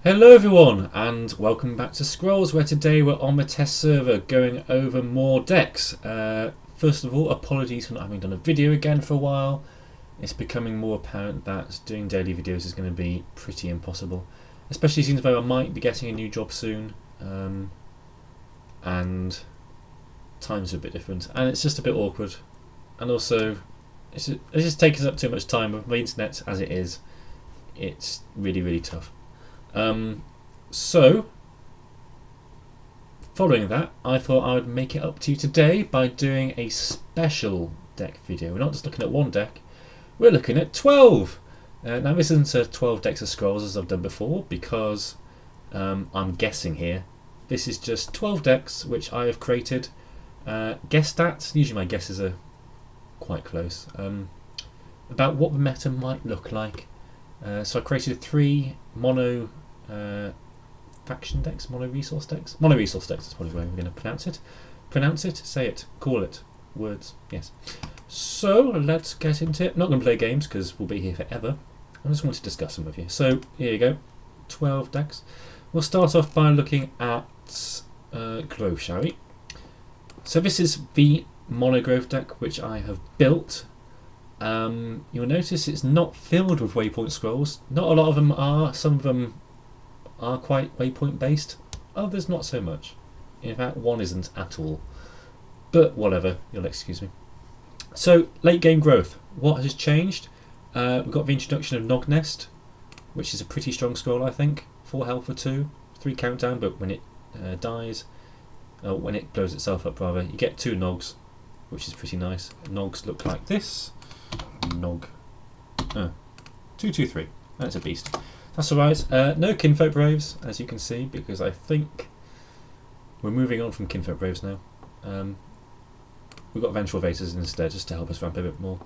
Hello everyone and welcome back to Scrolls, where today we're on the test server going over more decks. First of all, apologies for not having done a video again for a while. It's becoming more apparent that doing daily videos is going to be pretty impossible, especially since though I might be getting a new job soon, and times are a bit different and it's just a bit awkward, and also it's just taking up too much time with my internet as it is. It's really tough. So, following that, I thought I would make it up to you today by doing a special deck video. We're not just looking at one deck, we're looking at 12! Now this isn't 12 decks of Scrolls as I've done before, because I'm guessing here. This is just 12 decks which I have created. Guess stats, usually my guesses are quite close, about what the meta might look like. So I created 3 mono faction decks, mono resource decks. Mono resource decks is probably the way we're going to pronounce it. Pronounce it, say it, call it, words, yes. So let's get into it. Not going to play games because we'll be here forever. I just want to discuss them with you. So here you go, 12 decks. We'll start off by looking at Grove, shall we? So this is the mono Grove deck which I have built. You'll notice it's not filled with waypoint scrolls. Not a lot of them are. Some of them are quite waypoint based. Others not so much. In fact, one isn't at all. But whatever, you'll excuse me. So late game growth. What has changed? We've got the introduction of Nog Nest, which is a pretty strong scroll, I think. 4 health for 2, 3 countdown, but when it dies, when it blows itself up rather, you get 2 Nogs, which is pretty nice. Nogs look like this. Nog. 223. That's a beast. That's alright. No Kinfolk Braves, as you can see, because I think we're moving on from Kinfolk Braves now. We've got Vengeful Vases instead, just to help us ramp a bit more.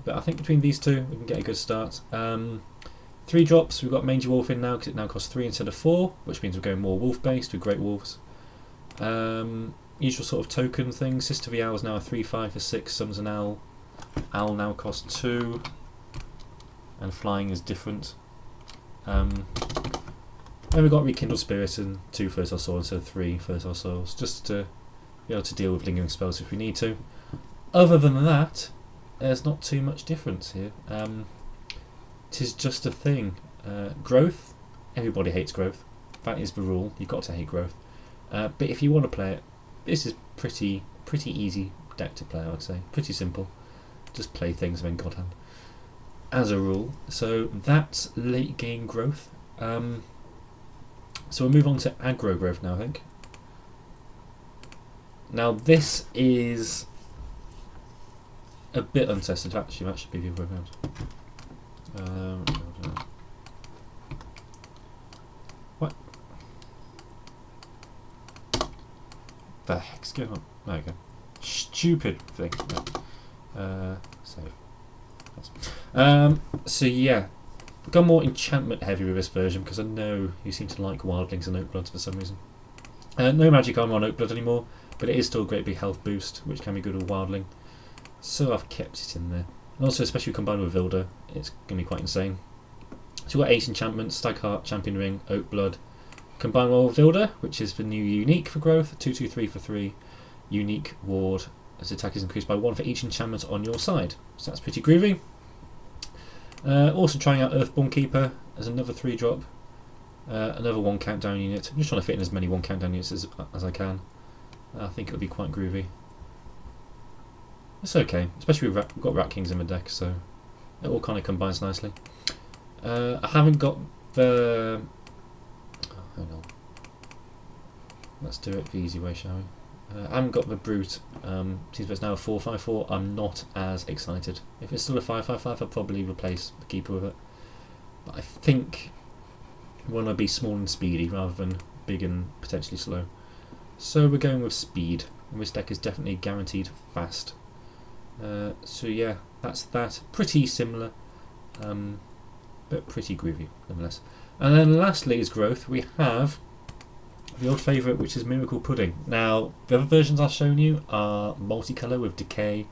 But I think between these two, we can get a good start. 3 drops. We've got Mangy Wolf in now, because it now costs 3 instead of 4, which means we're going more wolf-based with Great Wolves. Usual sort of token thing. Sister of the Owl is now a 3/5 for 6. Summons an Owl. Owl now costs 2, and flying is different. Then we've got Rekindle Spirit and 2 Fertile Souls instead of 3 Fertile Souls, just to be able to deal with lingering spells if we need to. Other than that, there's not too much difference here. It is just a thing. Growth, everybody hates growth. That is the rule. You've got to hate growth. But if you want to play it, this is pretty easy deck to play, I would say. Pretty simple. Just play things when God hand, as a rule. So that's late game growth. So we'll move on to aggro growth now, I think. Now this is a bit untested. Actually, that should be the other way around. What the heck's going on? There you go. Stupid thing. Save. So yeah, we've got more enchantment heavy with this version because I know you seem to like wildlings and oakbloods for some reason. No magic armor on oakblood anymore, but it is still a great big health boost, which can be good with wildling. So I've kept it in there, and also especially combined with Vilda, it's going to be quite insane. So we've got 8 enchantments: Stagheart, Champion Ring, Oakblood. Combined with Vilda, which is the new unique for growth, 2/2/3 for 3, unique ward. As attack is increased by 1 for each enchantment on your side. So that's pretty groovy. Also trying out Earthborn Keeper as another 3-drop. Another 1 countdown unit. I'm just trying to fit in as many 1 countdown units as I can. I think it'll be quite groovy. It's okay, especially we've got Rat Kings in the deck, so it all kind of combines nicely. I haven't got the... Oh, hang on. Let's do it the easy way, shall we? I haven't got the Brute. Since it's now a 4/5/4, I'm not as excited. If it's still a 5/5/5, I'll probably replace the Keeper with it. But I think we want to be small and speedy rather than big and potentially slow. So we're going with speed. And this deck is definitely guaranteed fast. So yeah, that's that. Pretty similar, but pretty groovy nonetheless. And then lastly is growth. We have the old favourite, which is Miracle Pudding. Now, the other versions I've shown you are multicolour with decay.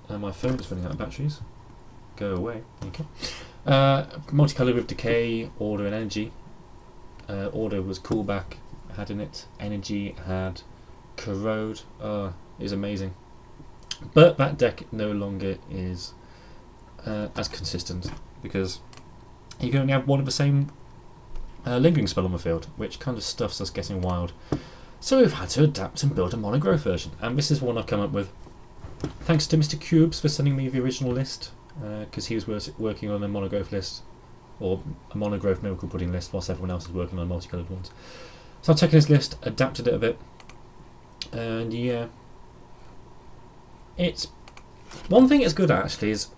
My phone is running out of batteries. Go away. Okay. Multicolour with decay, order and energy. Order was coolback, had in it. Energy had corrode. It was amazing. But that deck no longer is as consistent because you can only have one of the same lingering spell on the field, which kind of stuffs us getting wild. So we've had to adapt and build a monogrowth version, and this is one I've come up with. Thanks to Mr. Cubes for sending me the original list, because he was working on a monogrowth list, or a monogrowth miracle pudding list, whilst everyone else is working on multicoloured ones. So I've taken his list, adapted it a bit, and yeah, it's one thing it's good at actually is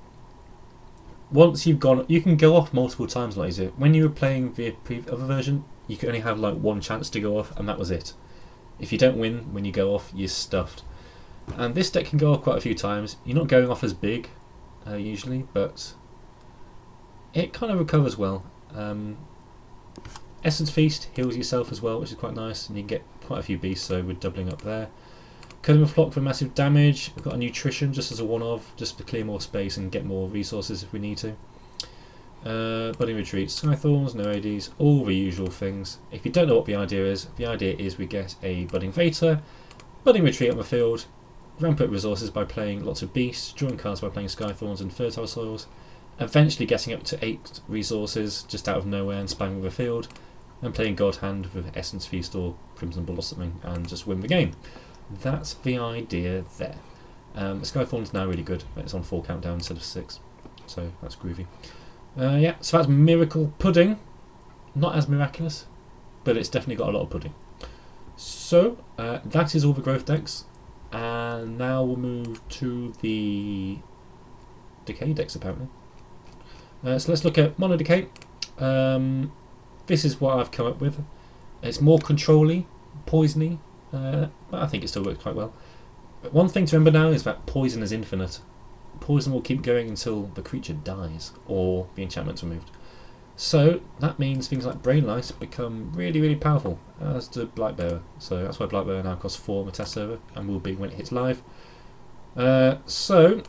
once you've gone, you can go off multiple times a lot easier. When you were playing the other version, you could only have like one chance to go off, and that was it. If you don't win when you go off, you're stuffed. And this deck can go off quite a few times. You're not going off as big usually, but it kind of recovers well. Essence Feast heals yourself as well, which is quite nice, and you can get quite a few beasts, so we're doubling up there. Cutting Flock for massive damage. We've got a Nutrition just as a one-off, just to clear more space and get more resources if we need to. Budding Retreat, Skythorns, no ADs, all the usual things. If you don't know what the idea is we get a Budding Vator, Budding Retreat on the field, ramp up resources by playing lots of beasts, drawing cards by playing Skythorns and Fertile Soils, eventually getting up to 8 resources just out of nowhere and spamming the field, and playing God Hand with Essence Feast or Crimson Bull or something, and just win the game. That's the idea there. Skythorn's now really good. It's on 4 countdown instead of 6, so that's groovy. Yeah, so that's Miracle Pudding. Not as miraculous, but it's definitely got a lot of pudding. So that is all the growth decks, and now we'll move to the decay decks apparently. So let's look at Mono Decay. This is what I've come up with. It's more control-y, poison-y, but I think it still works quite well. But one thing to remember now is that poison is infinite. Poison will keep going until the creature dies or the enchantment's removed. So that means things like Brain Lice become really, really powerful, as do Blightbearer. So that's why Blightbearer now costs 4 on the test server and will be when it hits live. So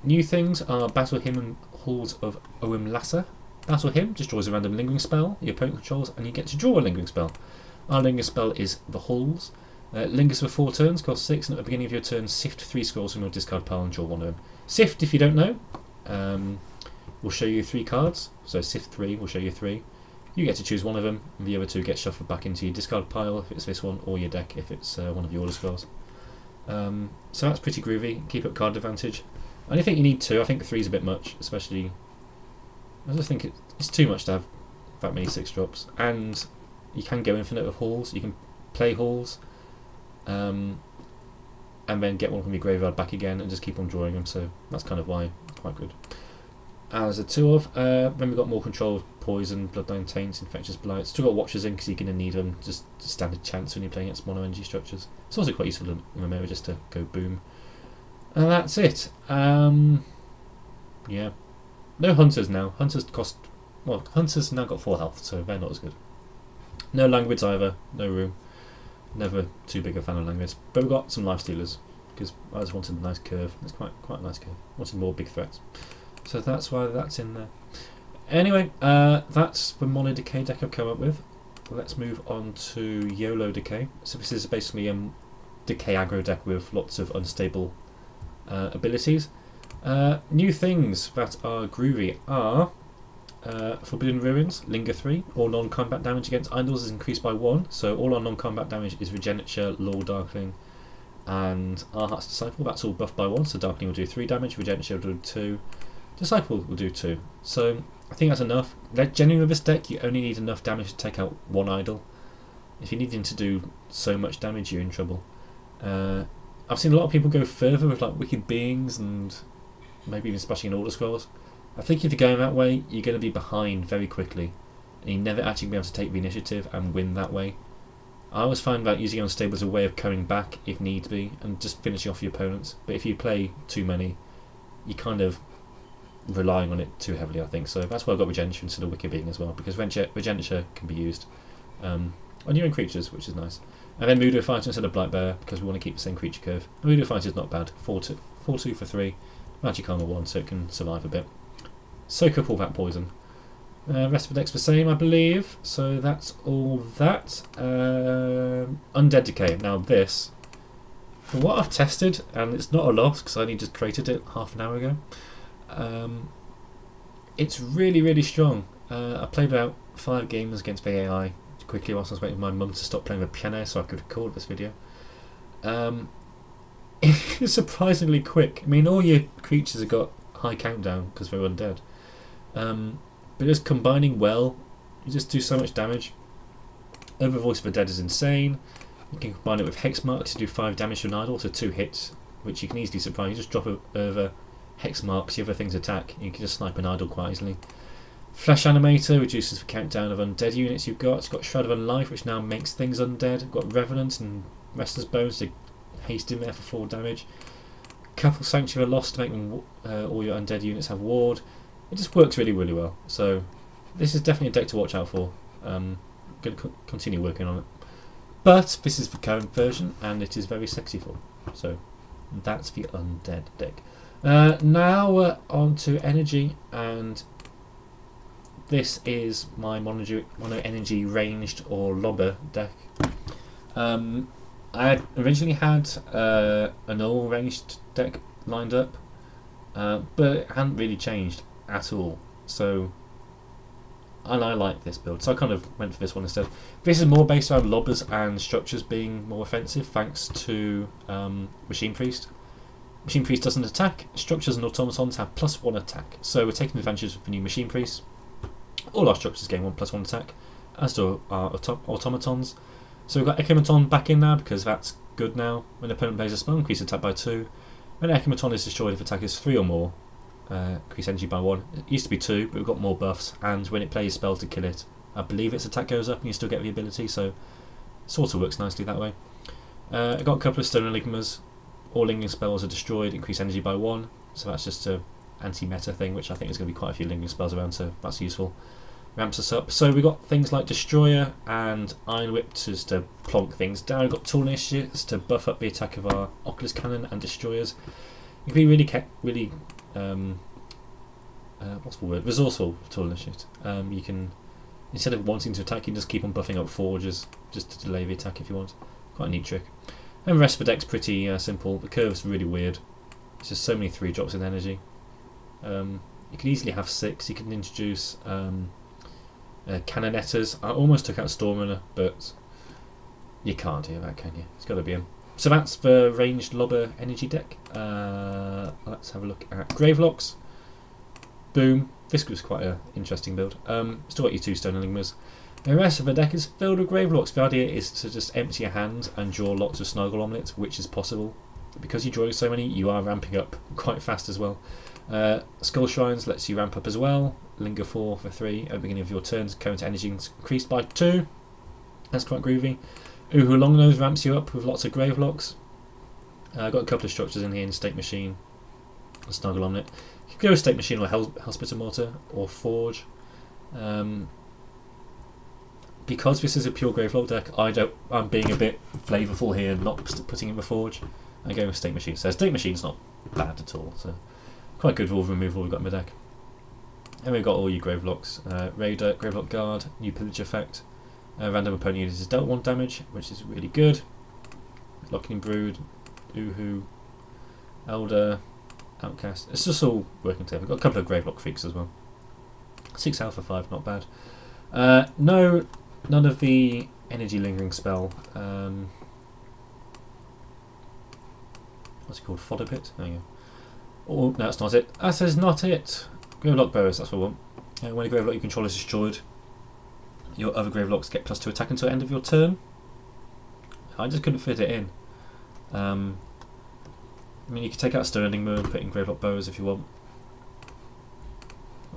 new things are Battle Hymn and Halls of Oimlassa. Battle Hymn destroys a random lingering spell your opponent controls, and you get to draw a lingering spell. Our lingering spell is the Halls. Lingers for 4 turns, cost 6, and at the beginning of your turn, sift 3 scrolls from your discard pile and draw one of them. Sift, if you don't know, will show you 3 cards. So sift 3 will show you 3. You get to choose one of them, and the other 2 get shuffled back into your discard pile if it's this one, or your deck if it's one of your order scrolls. So that's pretty groovy. Keep up card advantage. I don't think you need 2. I think 3 is a bit much, especially. I just think it's too much to have that many 6 drops, and you can go infinite with Halls. You can play Halls. And then get one from your graveyard back again and just keep on drawing them, so that's kind of why it's quite good. As a 2 of, then we've got more control of Poison, Bloodline Taints, Infectious Blight. Still got Watchers in because you're going to need them, just standard chance when you're playing against mono energy structures. It's also quite useful in the mirror just to go boom. And that's it. Yeah. No Hunters now. Hunters cost, well, Hunters now got 4 health, so they're not as good. No Languids either, no room. Never too big a fan of Languids, but we've got some Lifestealers because I just wanted a nice curve. It's quite a nice curve. Wanted more big threats, so that's why that's in there. Anyway, that's the Mono Decay deck I've come up with. Let's move on to Yolo Decay. So this is basically a Decay aggro deck with lots of unstable abilities. New things that are groovy are Forbidden Ruins, Linger 3, all non-combat damage against idols is increased by 1, so all our non-combat damage is Regenerature, Law Darkling, and Our Heart's Disciple. That's all buffed by 1, so Darkling will do 3 damage, Regenerature will do 2, Disciple will do 2. So I think that's enough. Generally with this deck you only need enough damage to take out 1 idol. If you're needing to do so much damage you're in trouble. I've seen a lot of people go further with like Wicked Beings and maybe even splashing in Order Scrolls. I think if you're going that way, you're going to be behind very quickly, and you're never actually be able to take the initiative and win that way. I always find that using Unstable as a way of coming back if need be, and just finishing off your opponents. But if you play too many, you're kind of relying on it too heavily, I think. So that's why I've got Regenerature instead of Wicked Being as well, because Regenerature can be used on your own creatures, which is nice. And then Voodoo Fighter instead of Blightbearer, because we want to keep the same creature curve. Voodoo Fighter is not bad. 4-2 for 3, Magic Armor 1, so it can survive a bit. Soak up all that poison. Rest of the deck's the same, I believe. So that's all that. Undead decay. Now this, from what I've tested, and it's not a loss because I only just created it half an hour ago. It's really strong. I played about 5 games against the AI quickly whilst I was waiting for my mum to stop playing the piano so I could record this video. It's surprisingly quick. I mean, all your creatures have got high countdown because they're undead. But just combining well, you just do so much damage. Over Voice of the Dead is insane. You can combine it with Hex Marks to do 5 damage to an idol, so 2 hits, which you can easily surprise. You just drop it over Hex Marks, the other things attack, you can just snipe an idol quite easily. Flash Animator reduces the countdown of undead units you've got. It's got Shroud of Unlife, which now makes things undead. It's got Revenant and Restless Bones to haste in there for 4 damage. Couple Sanctuary Lost to make them, all your undead units have ward. It just works really well. So this is definitely a deck to watch out for. I'm going to continue working on it. But this is the current version and it is very sexy for. So that's the undead deck. Now we're on to energy, and this is my mono energy ranged or lobber deck. I originally had an all ranged deck lined up, but it hadn't really changed at all. So, and I like this build, so I kind of went for this one instead. This is more based around lobbers and structures being more offensive, thanks to Machine Priest. Machine Priest doesn't attack. Structures and automatons have +1 attack, so we're taking advantage of the new Machine Priest. All our structures gain 1+1 attack, as do our automatons. So we've got Echomaton back in now because that's good now. When an opponent plays a spell, increase attack by 2. When Echomaton is destroyed, if attack is 3 or more, increase energy by 1. It used to be 2, but we've got more buffs, and when it plays spell to kill it, I believe its attack goes up and you still get the ability, so it sort of works nicely that way. I've got a couple of Stone Enigmas. All lingering spells are destroyed, increase energy by 1, so that's just a anti-meta thing, which I think is going to be quite a few lingering spells around, so that's useful. Ramps us up. So we've got things like Destroyer and Iron Whip just to plonk things down. We've got Tool Initiates to buff up the attack of our Oculus Cannon and Destroyers. You can be really what's the word? Resourceful with Tool Initiate. You can, instead of wanting to attack, you can just keep on buffing up Forges just to delay the attack if you want. Quite a neat trick. And the rest of the deck's pretty simple. The curve's really weird. It's just so many 3-drops in energy. You can easily have 6. You can introduce Cannonetters. I almost took out Stormrunner, but you can't do that, can you? It's got to be him. So that's the ranged lobber energy deck. Let's have a look at Gravelocks. Boom. This was quite an interesting build. Still got your 2 Stone Enigmas. The rest of the deck is filled with Gravelocks. The idea is to just empty your hand and draw lots of Snuggle Omelets, which is possible. Because you're drawing so many, you are ramping up quite fast as well. Skull Shrines lets you ramp up as well. Linger 4 for 3 at the beginning of your turn. Current energy increased by 2. That's quite groovy. Uhu Longnose ramps you up with lots of Gravelocks. I've got a couple of structures in here in State Machine and Snuggle Omelet. You can go with State Machine or Hellsplitter Mortar or Forge. Because this is a pure Gravelock deck, I'm being a bit flavourful here, not putting in the Forge. I go with State Machine. So State Machine's not bad at all. So quite good for all the removal we've got in the deck. And we've got all your Gravelocks. Raider, Gravelock Guard, new pillage effect. Random opponent unit is dealt 1 damage, which is really good. Locking Brood, Uhu, Elder, Outcast. It's just all working together. We've got a couple of Gravelock Freaks as well. 6 health for 5, not bad. None of the energy lingering spell. What's it called? Fodder Pit? There you go. Oh, no, that's not it. That is not it. Gravelock Bearers, that's what I want. When a Gravelock you control is destroyed, your other Gravelocks get +2 attack until the end of your turn. I just couldn't fit it in. I mean, you could take out Stone Enigma and put in Gravelock Bearers if you want.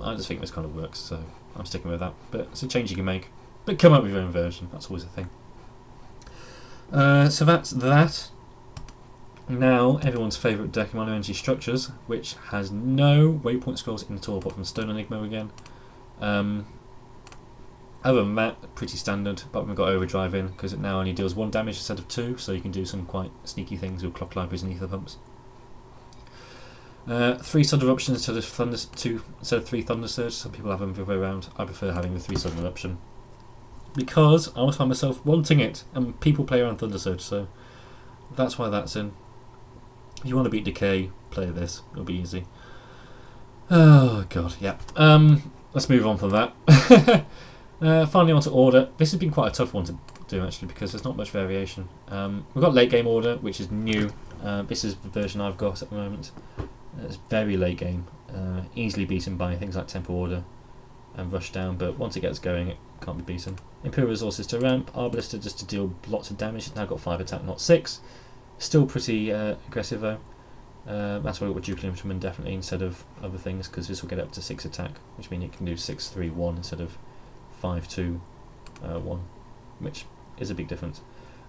I just think this kind of works, so I'm sticking with that. But it's a change you can make. But come up with your own version, that's always a thing. So that's that. Now, everyone's favourite deck, Mono Energy Structures, which has no Waypoint scrolls in at all, apart from Stone Enigma again. Other than that, pretty standard, but we've got Overdrive in, because it now only deals 1 damage instead of 2, so you can do some quite sneaky things with Clock Libraries and Ether Pumps. 3 Sudden Eruptions instead of instead of 3 Thunder Surge. Some people have them the other way around. I prefer having the 3 Sudden Eruption because I always find myself wanting it, and people play around Thunder Surge, so that's why that's in. If you want to beat Decay, play this. It'll be easy. Oh god, yeah. Let's move on from that. Finally on to order. This has been quite a tough one to do actually because there's not much variation. We've got late game order, which is new. This is the version I've got at the moment. It's very late game, easily beaten by things like tempo order and rush down, but once it gets going it can't be beaten. Imperial resources to ramp, Arbalista just to deal lots of damage. It's now got 5 attack, not 6. Still pretty aggressive though. That's why we've got Dual Infantryman definitely instead of other things, because this will get up to 6 attack, which means it can do 6-3-1 instead of 5-2-1, which is a big difference.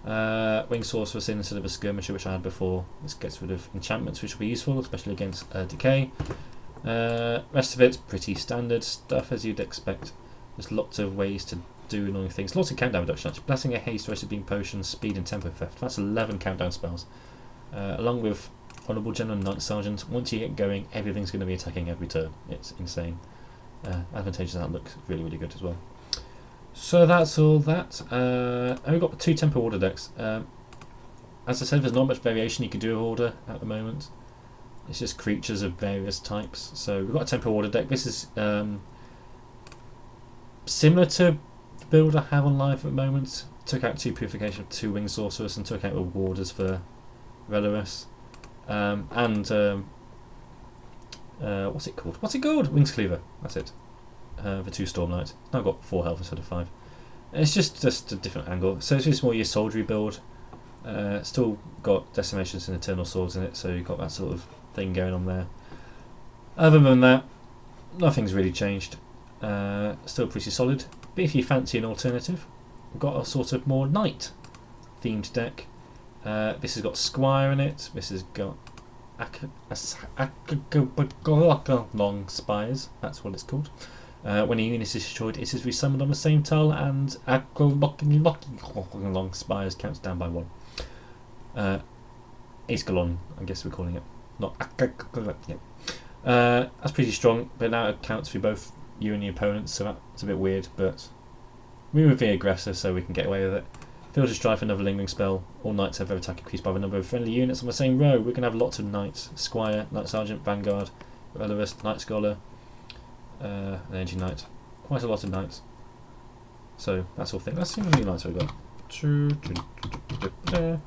Wing Sorceress in instead of a Skirmisher, which I had before. This gets rid of enchantments, which will be useful, especially against Decay. Rest of it's pretty standard stuff as you'd expect. There's lots of ways to do annoying things. Lots of countdown reduction actually. Blessing a Haste, Roasted Beam Potion, Speed and Tempo Theft. That's 11 countdown spells. Along with Honourable General and Knight Sergeant. Once you get going, everything's going to be attacking every turn. It's insane. Advantageous outlook, really, really good as well. So that's all that. And we've got 2 tempo order decks. As I said, there's not much variation you can do with order at the moment. It's just creatures of various types. So we've got a tempo order deck. This is similar to the build I have on live at the moment. Took out 2 Purification of 2 Wing Sorceress and took out the Warders for Relorus. What's it called? What's it called? Wings Cleaver. That's it. The 2 Storm Knights. Now I've got 4 health instead of 5. It's just a different angle. So it's just more your soldiery build. Still got Decimations and Eternal Swords in it, so you've got that sort of thing going on there. Other than that, nothing's really changed. Still pretty solid. But if you fancy an alternative, we've got a sort of more knight themed deck. This has got Squire in it. This has got long spires. That's what it's called. When a unit is destroyed, it is resummoned on the same tile, and long spires counts down by 1. Aescalon, I guess we're calling it. Not yeah. That's pretty strong, but now it counts for both you and the opponents, so that's a bit weird. But we were the aggressor, so we can get away with it. Field of Strife, another lingering spell. All knights have their attack increased by the number of friendly units on the same row. We can have lots of knights: Squire, Knight Sergeant, Vanguard, Relorist, Knight Scholar, an Energy Knight. Quite a lot of knights. So that's all thing. Let's see how many knights we've got.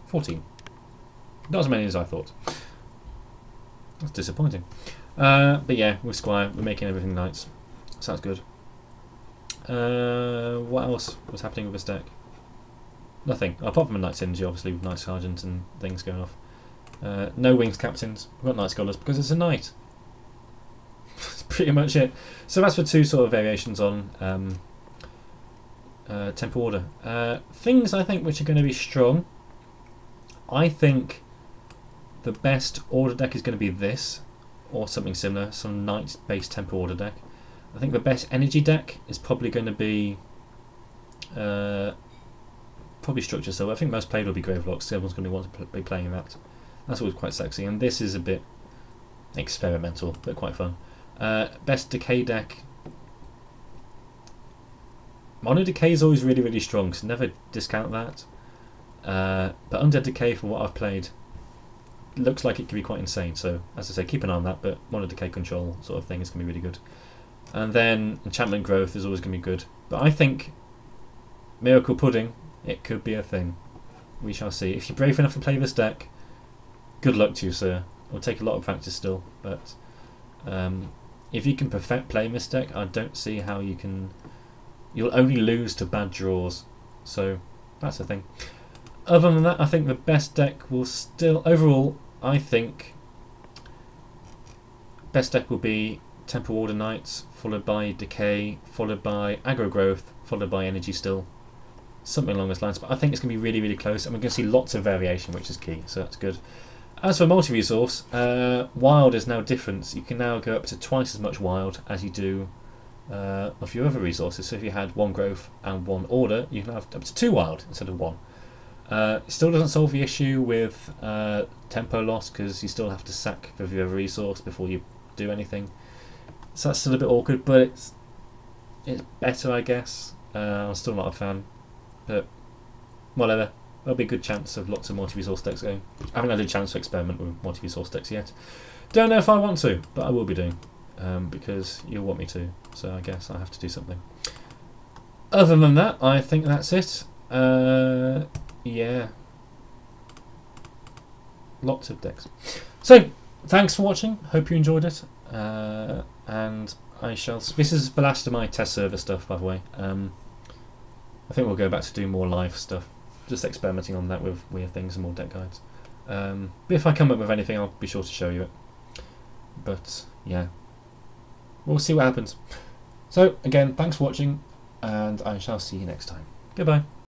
14. Not as many as I thought. That's disappointing. But yeah, with Squire, we're making everything knights. Sounds good. What else was happening with this deck? Nothing, apart from a Knight's Energy, obviously, with Knight Sergeant and things going off. No Wings Captains. We've got Knight Scholars because it's a Knight. That's pretty much it. So that's for 2 sort of variations on tempo order. Things I think which are going to be strong. I think the best order deck is going to be this, or something similar, some Knight-based tempo order deck. I think the best energy deck is probably going to be probably Structure Silver. I think most played will be Gravelocks, so everyone's going to want to be playing that. That's always quite sexy, and this is a bit experimental, but quite fun. Best Decay deck. Mono Decay is always really, really strong, so never discount that. But Undead Decay, from what I've played, looks like it could be quite insane, so as I say, keep an eye on that, but Mono Decay control sort of thing is going to be really good. And then Enchantment Growth is always going to be good. But I think Miracle Pudding, it could be a thing. We shall see. If you're brave enough to play this deck, good luck to you, sir. It'll take a lot of practice still, but if you can perfect playing this deck, I don't see how you can. You'll only lose to bad draws, so that's the thing. Other than that, I think the best deck will still, overall, I think best deck will be Tempo Order Knights, followed by Decay, followed by Aggro Growth, followed by Energy Still. Something along those lines, but I think it's going to be really, really close, and we're going to see lots of variation, which is key, so that's good. As for multi-resource, Wild is now different. You can now go up to twice as much Wild as you do of your other resources. So if you had 1 Growth and 1 Order, you can have up to 2 Wild instead of 1. It still doesn't solve the issue with tempo loss, because you still have to sack the other resource before you do anything. So that's still a bit awkward, but it's better, I guess. I'm still not a fan, but whatever. There'll be a good chance of lots of multi-resource decks going. I haven't had a chance to experiment with multi-resource decks yet. Don't know if I want to, but I will be doing, because you'll want me to, so I guess I have to do something. Other than that, I think that's it. Yeah. Lots of decks. So, thanks for watching. Hope you enjoyed it. And I shall... This is the last of my test server stuff, by the way. I think we'll go back to do more live stuff. Just experimenting on that with weird things and more deck guides. But if I come up with anything, I'll be sure to show you it. But, yeah. We'll see what happens. So, again, thanks for watching, and I shall see you next time. Goodbye.